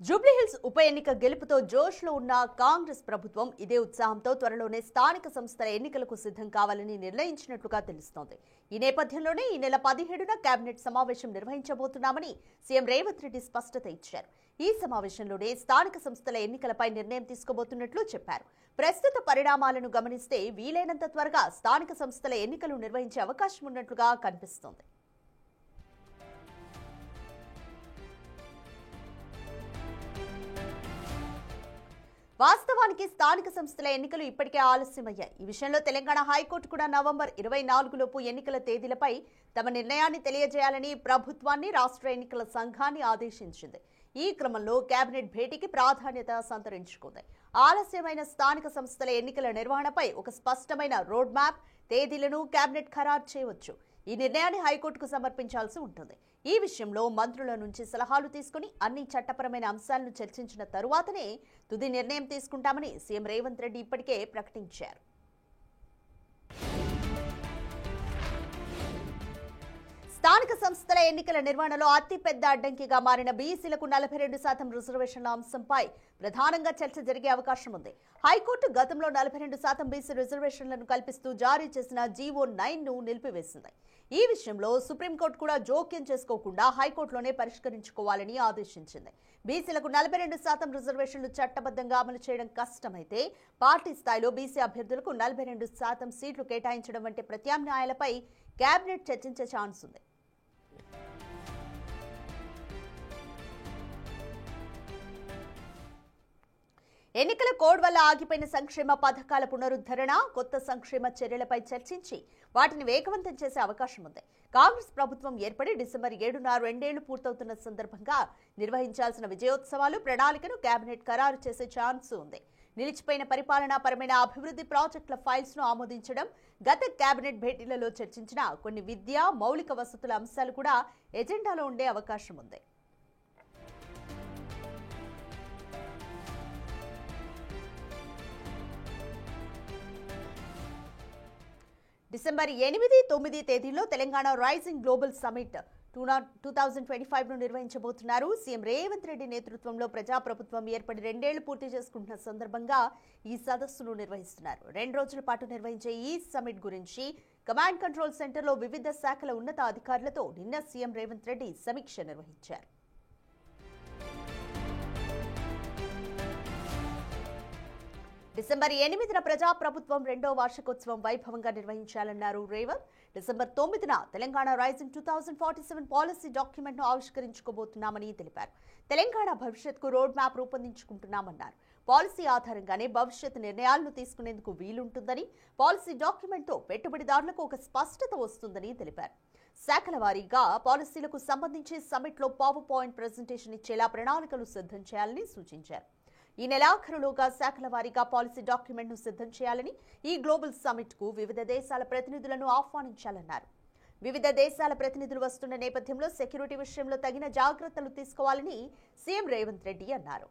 జూబ్లీహిల్స్ ఉప ఎన్నిక గెలుపుతో జోష్లో ఉన్న కాంగ్రెస్ ప్రభుత్వం ఇదే ఉత్సాహంతో త్వరలోనే స్థానిక సంస్థల ఎన్నికలకు సిద్ధం కావాలని నిర్ణయించినట్లుగా తెలుస్తోంది. ఈ నేపథ్యంలోనే ఈ నెల 17న కేబినెట్ సమావేశం నిర్వహించబోతున్నామని సీఎం రేవంత్ రెడ్డి స్పష్టత ఇచ్చారు. ఈ సమావేశంలోనే స్థానిక సంస్థల ఎన్నికలపై నిర్ణయం తీసుకోబోతున్నట్లు చెప్పారు. ప్రస్తుత పరిణామాలను గమనిస్తే వీలైనంత త్వరగా స్థానిక సంస్థల ఎన్నికలు నిర్వహించే అవకాశం ఉన్నట్లుగా కనిపిస్తోంది. వాస్తవానికి స్థానిక సంస్థల ఎన్నికలు ఇప్పటికే ఆలస్యమయ్యాయి. ఈ విషయంలో తెలంగాణ హైకోర్టు కూడా నవంబర్ 24లోపు ఎన్నికల తేదీలపై తమ నిర్ణయాన్ని తెలియజేయాలని ప్రభుత్వాన్ని, రాష్ట్ర ఎన్నికల సంఘాన్ని ఆదేశించింది. ఈ క్రమంలో కేబినెట్ భేటీకి ప్రాధాన్యత సంతరించుకుంది. ఆలస్యమైన స్థానిక సంస్థల ఎన్నికల నిర్వహణపై ఒక స్పష్టమైన రోడ్ మ్యాప్, తేదీలను కేబినెట్ ఖరారు చేయవచ్చు. ఈ నిర్ణయాన్ని హైకోర్టుకు సమర్పించాల్సి ఉంటుంది. ఈ విషయంలో మంత్రుల నుంచి సలహాలు తీసుకుని అన్ని చట్టపరమైన అంశాలను చర్చించిన తరువాతనే తుది నిర్ణయం తీసుకుంటామని సీఎం రేవంత్ రెడ్డి ఇప్పటికే ప్రకటించారు. స్థానిక సంస్థల ఎన్నికల నిర్వహణలో అతిపెద్ద అడ్డంకిగా మారిన బీసీలకు 42% రిజర్వేషన్ల అంశంపై ప్రధానంగా చర్చ జరిగే అవకాశం ఉంది. హైకోర్టు గతంలో 42% బీసీ రిజర్వేషన్లను కల్పిస్తూ జారీ చేసిన జీవో 9ను నిలిపివేసింది. ఈ విషయంలో సుప్రీంకోర్టు కూడా జోక్యం చేసుకోకుండా హైకోర్టులోనే పరిష్కరించుకోవాలని ఆదేశించింది. బీసీలకు 42% రిజర్వేషన్లు చట్టబద్ధంగా అమలు చేయడం కష్టమైతే పార్టీ స్థాయిలో బీసీ అభ్యర్థులకు 42% సీట్లు కేటాయించడం వంటి ప్రత్యామ్నాయాలపై కేబినెట్ చర్చించే ఛాన్స్ ఉంది. ఎన్నికల కోడ్ వల్ల ఆగిపోయిన సంక్షేమ పథకాల పునరుద్ధరణ, కొత్త సంక్షేమ చర్యలపై చర్చించి వాటిని వేగవంతం చేసే అవకాశం ఉంది. కాంగ్రెస్ ప్రభుత్వం ఏర్పడి డిసెంబర్ 7న 2 ఏళ్లు పూర్తవుతున్న సందర్భంగా నిర్వహించాల్సిన విజయోత్సవాలు, ప్రణాళికను కేబినెట్ ఖరారు చేసే ఛాన్స్ ఉంది. నిలిచిపోయిన పరిపాలనాపరమైన అభివృద్ధి ప్రాజెక్టుల ఫైల్స్ ను ఆమోదించడం, గత కేబినెట్ భేటీలలో చర్చించిన కొన్ని విద్య, మౌలిక వసతుల అంశాలు కూడా ఎజెండాలో ఉండే అవకాశం ఉంది. డిసెంబర్ 8, 9 తేదీల్లో తెలంగాణ రైజింగ్ గ్లోబల్ సమిట్ 2025ను నిర్వహించబోతున్నారు. సీఎం రేవంత్ రెడ్డి నేతృత్వంలో ప్రజాప్రభుత్వం ఏర్పడి 2 ఏళ్లు పూర్తి చేసుకుంటున్న సందర్భంగా ఈ సదస్సును నిర్వహిస్తున్నారు. 2 రోజుల పాటు నిర్వహించే ఈ సమిట్ గురించి కమాండ్ కంట్రోల్ సెంటర్లో వివిధ శాఖల ఉన్నత అధికారులతో నిన్న సీఎం రేవంత్ రెడ్డి సమీక్ష నిర్వహించారు. డిసెంబర్ 8న ప్రజాప్రభుత్వం 2వ వార్షికోత్సవం వైభవంగా నిర్వహించాలన్నారు రేవంత్. డిసెంబర్ 9న తెలంగాణ రైజింగ్ 2047 పాలసీ డాక్యుమెంట్ను ఆవిష్కరించుకోబోతున్నామని తెలిపారు. తెలంగాణ భవిష్యత్కు రోడ్ మ్యాప్ రూపొందించుకుంటున్నామన్నారు. పాలసీ ఆధారంగానే భవిష్యత్ నిర్ణయాలను తీసుకునేందుకు వీలుంటుందని, పాలసీ డాక్యుమెంట్తో పెట్టుబడిదారులకు ఒక స్పష్టత వస్తుందని తెలిపారు. శాఖల వారీగా పాలసీలకు సంబంధించి సమ్మిట్లో పవర్ పాయింట్ ప్రెజెంటేషన్ ఇచ్చేలా ప్రణాళికలు సిద్ధం చేయాలని సూచించారు. ఈ నెలాఖరులోగా శాఖల వారీగా పాలసీ డాక్యుమెంట్ను సిద్ధం చేయాలని, ఈ గ్లోబల్ సమ్మిట్కు వివిధ దేశాల ప్రతినిధులను ఆహ్వానించాలన్నారు. వివిధ దేశాల ప్రతినిధులు వస్తున్న నేపథ్యంలో సెక్యూరిటీ విషయంలో తగిన జాగ్రత్తలు తీసుకోవాలని సీఎం రేవంత్ రెడ్డి అన్నారు.